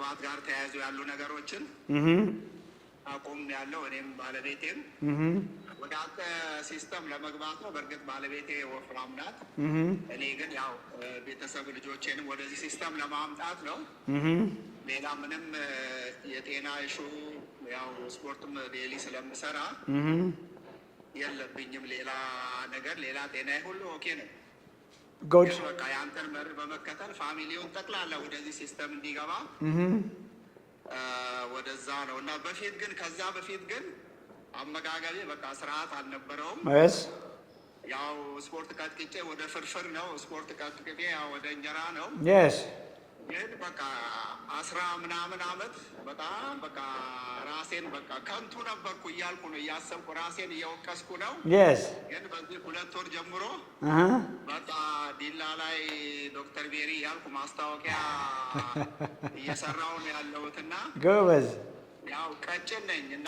ከቅባት ጋር ተያይዞ ያሉ ነገሮችን አቆም ያለው እኔም ባለቤቴም ወደ አንተ ሲስተም ለመግባት ነው። በእርግጥ ባለቤቴ ወፍራም ናት። እኔ ግን ያው ቤተሰብ ልጆቼንም ወደዚህ ሲስተም ለማምጣት ነው። ሌላ ምንም የጤና ኢሹ ያው ስፖርትም ዴሊ ስለምሰራ የለብኝም ሌላ ነገር። ሌላ ጤና ሁሉ ኦኬ ነው። ጉድ በቃ የአንተን መርህ በመከተል ፋሚሊውን ጠቅላላ ወደዚህ ሲስተም እንዲገባ ወደዛ ነው እና ከዛ በፊት ግን አመጋገቤ በቃ ስርዓት አልነበረውም። ያው ስፖርት ቀጥቅጬ ወደ ፍርፍር ነው፣ ስፖርት ቀጥቅጬ ያው ወደ እንጀራ ነው። ግን በቃ 10 ምናምን አመት በጣም በቃ ራሴን በቃ ከንቱ ነበርኩ እያልኩ ነው እያሰብኩ ራሴን እየወቀስኩ ነው። ግን በዚህ 2 ወር ጀምሮ በቃ ዲላ ላይ ዶክተር ቤሪ እያልኩ ማስታወቂያ እየሰራሁ ነው ያለሁትና ጎበዝ ያው ቀጭን ነኝ እና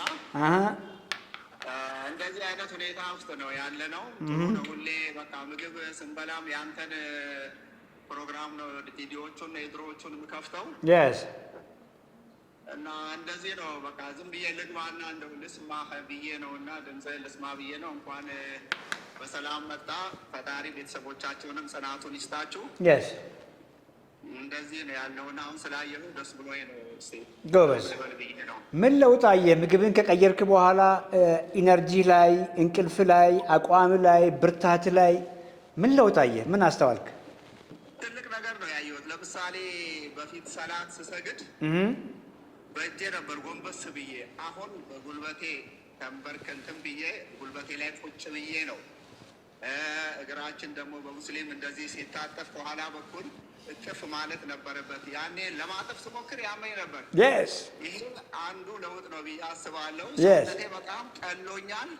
እንደዚህ አይነት ሁኔታ ውስጥ ነው ያለ ነው። ጥሩ ነው። ሁሌ በቃ ምግብ ስንበላም ያንተን ፕሮግራም ነው ቪዲዮዎቹን የድሮዎቹን የምከፍተው እና እንደዚህ ነው። በቃ ዝም ብዬ ልግባና እንደው ልስማ ብዬ ነው እና ድምፅህን ልስማ ብዬ ነው። እንኳን በሰላም መጣ። ፈጣሪ ቤተሰቦቻችሁንም ጽናቱን ይስጣችሁ። እንደዚህ ነው ያለውና አሁን ስላየሁ ደስ ብሎኝ ነው። ጎበዝ ምን ለውጥ አየህ? ምግብን ከቀየርክ በኋላ ኢነርጂ ላይ፣ እንቅልፍ ላይ፣ አቋም ላይ፣ ብርታት ላይ ምን ለውጥ አየህ? ምን አስተዋልክ? ትልቅ ነገር ነው ያየሁት። ለምሳሌ በፊት ሰላት ስሰግድ በእጄ ነበር ጎንበስ ብዬ፣ አሁን በጉልበቴ ተንበርክንትን ብዬ ጉልበቴ ላይ ቁጭ ብዬ ነው። እግራችን ደግሞ በሙስሊም እንደዚህ ሲታጠፍ ከኋላ በኩል እቅፍ ማለት ነበረበት። ያኔ ለማጠፍ ስሞክር ያመኝ ነበር። ይሄ አንዱ ለውጥ ነው ብዬ አስባለሁ። ሰውነቴ በጣም ቀሎኛል።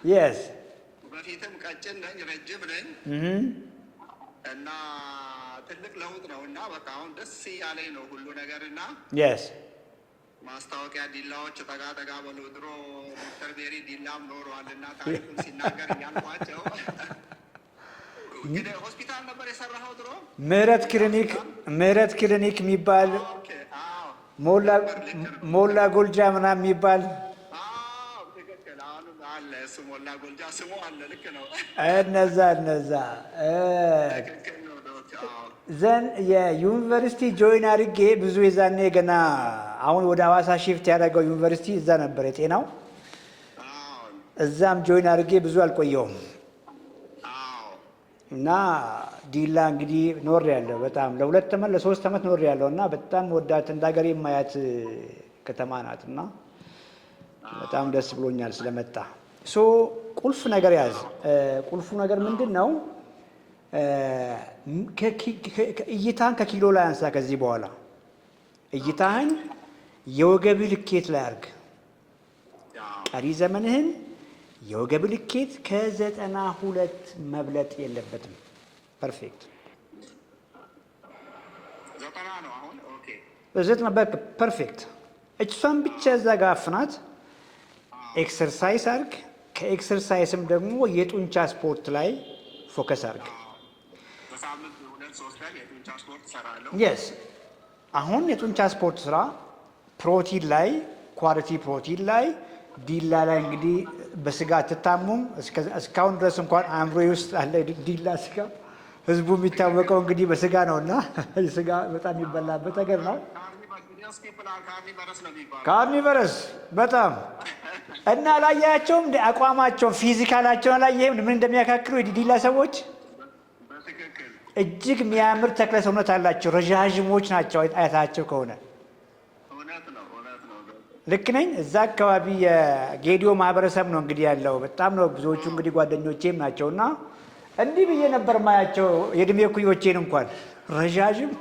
በፊትም ቀጭን ነኝ፣ ረጅም ነኝ እና ትልቅ ለውጥ ነው እና በቃ አሁን ደስ እያለኝ ነው ሁሉ ነገር እና ማስታወቂያ ዲላዎች ጠጋ ጠጋ በሉ። ድሮ ዶክተር ቤሪ ዲላም ኖረዋልና ታሪኩን ሲናገር እያልኳቸው እንግዲህ ሆስፒታል ነበር የሰራኸው ድሮ? ምህረት ክሊኒክ የሚባል ሞላ ጎልጃ ምናምን የሚባል ትክክል። አሁንም አለ እሱ ሞላ ጎልጃ ስሙ አለ። ልክ ነው። እነዛ ዘን የዩኒቨርሲቲ ጆይን አድርጌ ብዙ የዛኔ ገና አሁን ወደ ሐዋሳ ሺፍት ያደረገው ዩኒቨርሲቲ እዛ ነበር የጤናው። እዛም ጆይን አድርጌ ብዙ አልቆየውም እና ዲላ እንግዲህ ኖር ያለው በጣም ለ2 ዓመት ለ3 ዓመት ኖር ያለው እና በጣም ወዳት እንዳገሬ ማያት ከተማ ናት እና በጣም ደስ ብሎኛል ስለመጣ። ቁልፍ ነገር ያዝ። ቁልፉ ነገር ምንድን ነው? እይታህን ከኪሎ ላይ አንሳ። ከዚህ በኋላ እይታህን የወገብ ልኬት ላይ አድርግ። ቀሪ ዘመንህን የወገብ ልኬት ከ92 መብለጥ የለበትም። ፐርፌክት 90 ነው አሁን። ኦኬ 90 ፐርፌክት። እሷን ብቻ እዛ ጋር አፍናት። ኤክሰርሳይዝ አድርግ። ከኤክሰርሳይዝም ደግሞ የጡንቻ ስፖርት ላይ ፎከስ አድርግ። በሳምንት 2-3 ቀን የጡንቻ ስፖርት እሰራለሁ። አሁን የጡንቻ ስፖርት ስራ ፕሮቲን ላይ ኳሊቲ ፕሮቲን ላይ ዲላ ላይ እንግዲህ በስጋ አትታሙም። እስካሁን ድረስ እንኳን አእምሮዬ ውስጥ አለ ዲላ ስጋ። ህዝቡ የሚታወቀው እንግዲህ በስጋ ነውና ስጋ በጣም የሚበላበት ነገር ነው። ካርኒቨረስ በጣም እና ላያቸውም አቋማቸውን ፊዚካላቸውን አላየህም? ምን እንደሚያካክሉ የዲላ ሰዎች እጅግ የሚያምር ተክለ ሰውነት አላቸው። ረዣዥሞች ናቸው አይታቸው ከሆነ ልክ ነኝ? እዛ አካባቢ የጌዲዮ ማህበረሰብ ነው እንግዲህ ያለው። በጣም ነው ብዙዎቹ እንግዲህ ጓደኞቼም ናቸውና እንዲህ ብዬ ነበር ማያቸው የእድሜ ኩዮቼን እንኳን ረዣዥም